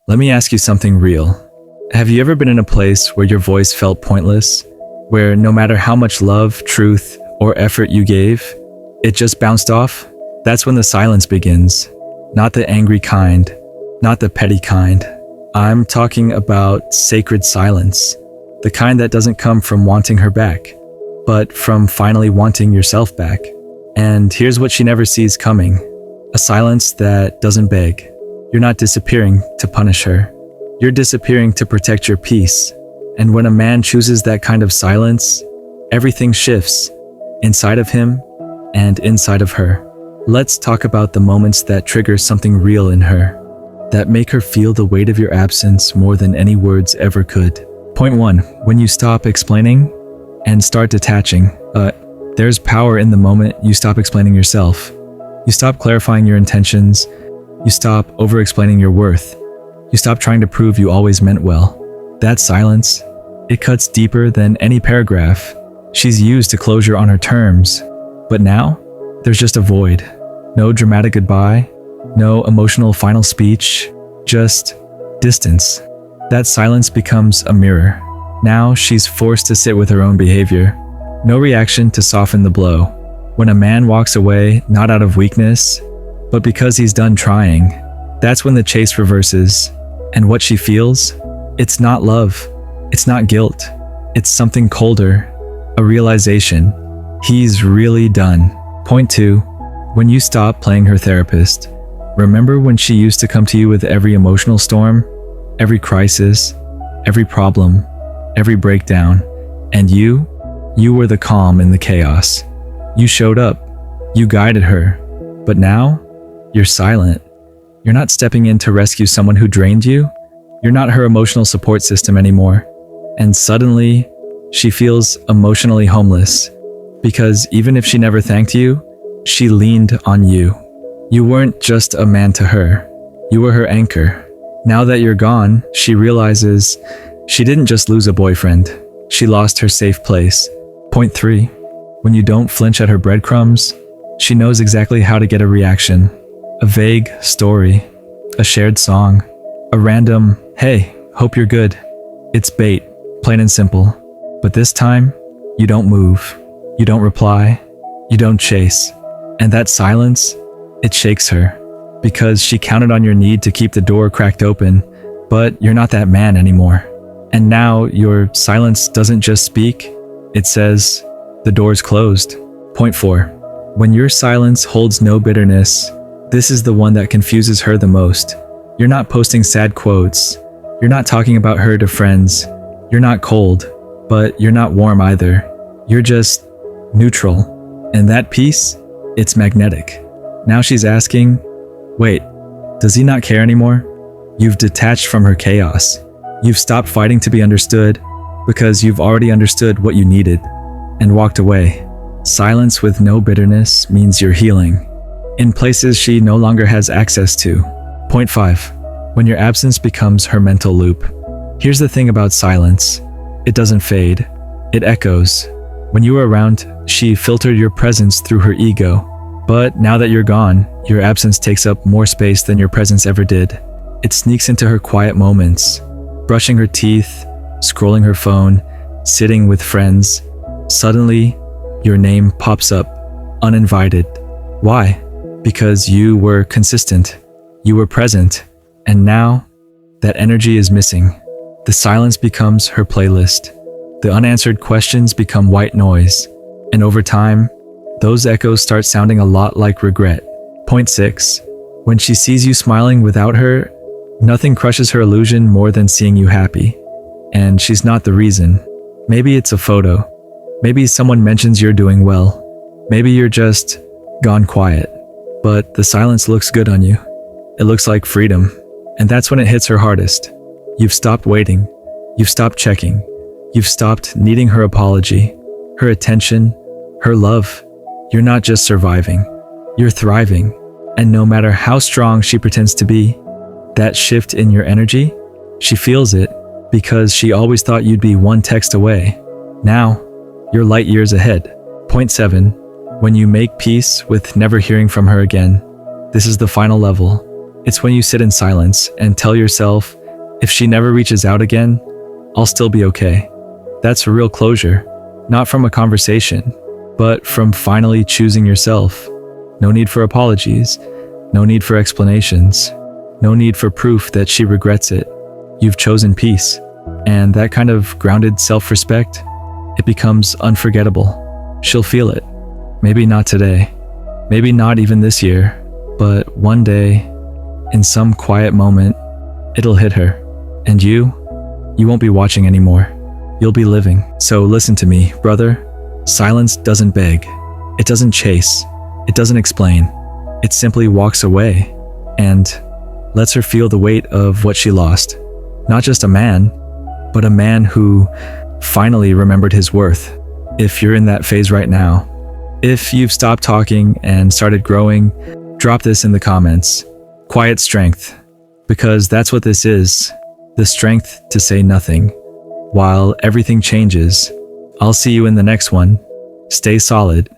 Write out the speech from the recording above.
Let me ask you something real. Have you ever been in a place where your voice felt pointless? Where no matter how much love, truth, or effort you gave, it just bounced off? That's when the silence begins. Not the angry kind, not the petty kind. I'm talking about sacred silence. The kind that doesn't come from wanting her back, but from finally wanting yourself back. And here's what she never sees coming. A silence that doesn't beg. You're not disappearing to punish her. You're disappearing to protect your peace. And when a man chooses that kind of silence, everything shifts inside of him and inside of her. Let's talk about the moments that trigger something real in her, that make her feel the weight of your absence more than any words ever could. Point 1. When you stop explaining and start detaching. There's power in the moment you stop explaining yourself. You stop clarifying your intentions. You stop over-explaining your worth. You stop trying to prove you always meant well. That silence, it cuts deeper than any paragraph. She's used to closure on her terms. But now, there's just a void. No dramatic goodbye. No emotional final speech. Just distance. That silence becomes a mirror. Now she's forced to sit with her own behavior. No reaction to soften the blow. When a man walks away, not out of weakness, but because he's done trying, that's when the chase reverses. And what she feels? It's not love. It's not guilt. It's something colder. A realization. He's really done. Point 2. When you stop playing her therapist. Remember when she used to come to you with every emotional storm? Every crisis? Every problem? Every breakdown? And you were the calm in the chaos. You showed up. You guided her. But now, you're silent. You're not stepping in to rescue someone who drained you. You're not her emotional support system anymore. And suddenly, she feels emotionally homeless. Because even if she never thanked you, she leaned on you. You weren't just a man to her. You were her anchor. Now that you're gone, she realizes she didn't just lose a boyfriend. She lost her safe place. Point 3. When you don't flinch at her breadcrumbs, she knows exactly how to get a reaction. A vague story, a shared song, a random, "Hey, hope you're good." It's bait, plain and simple. But this time, you don't move. You don't reply. You don't chase. And that silence, it shakes her. Because she counted on your need to keep the door cracked open, but you're not that man anymore. And now your silence doesn't just speak, it says, the door's closed. Point 4. When your silence holds no bitterness, this is the one that confuses her the most. You're not posting sad quotes. You're not talking about her to friends. You're not cold, but you're not warm either. You're just neutral. And that peace, it's magnetic. Now she's asking, wait, does he not care anymore? You've detached from her chaos. You've stopped fighting to be understood because you've already understood what you needed and walked away. Silence with no bitterness means you're healing in places she no longer has access to. Point 5. When your absence becomes her mental loop. Here's the thing about silence. It doesn't fade. It echoes. When you were around, she filtered your presence through her ego. But now that you're gone, your absence takes up more space than your presence ever did. It sneaks into her quiet moments, brushing her teeth, scrolling her phone, sitting with friends. Suddenly, your name pops up, uninvited. Why? Because you were consistent. You were present. And now, that energy is missing. The silence becomes her playlist. The unanswered questions become white noise. And over time, those echoes start sounding a lot like regret. Point 6. When she sees you smiling without her, nothing crushes her illusion more than seeing you happy. And she's not the reason. Maybe it's a photo. Maybe someone mentions you're doing well. Maybe you're just gone quiet. But the silence looks good on you. It looks like freedom. And that's when it hits her hardest. You've stopped waiting. You've stopped checking. You've stopped needing her apology, her attention, her love. You're not just surviving. You're thriving. And no matter how strong she pretends to be, that shift in your energy, she feels it because she always thought you'd be one text away. Now, you're light years ahead. Point 7. When you make peace with never hearing from her again, this is the final level. It's when you sit in silence and tell yourself If she never reaches out again, I'll still be okay. That's real closure, not from a conversation, but from finally choosing yourself. No need for apologies, no need for explanations, no need for proof that she regrets it. You've chosen peace, and that kind of grounded self-respect, it becomes unforgettable. She'll feel it. Maybe not today, maybe not even this year, but one day, in some quiet moment, it'll hit her. And you won't be watching anymore. You'll be living. So listen to me, brother. Silence doesn't beg. It doesn't chase. It doesn't explain. It simply walks away and lets her feel the weight of what she lost. Not just a man, but a man who finally remembered his worth. If you're in that phase right now, if you've stopped talking and started growing, drop this in the comments. Quiet strength. Because that's what this is. The strength to say nothing. While everything changes, I'll see you in the next one. Stay solid.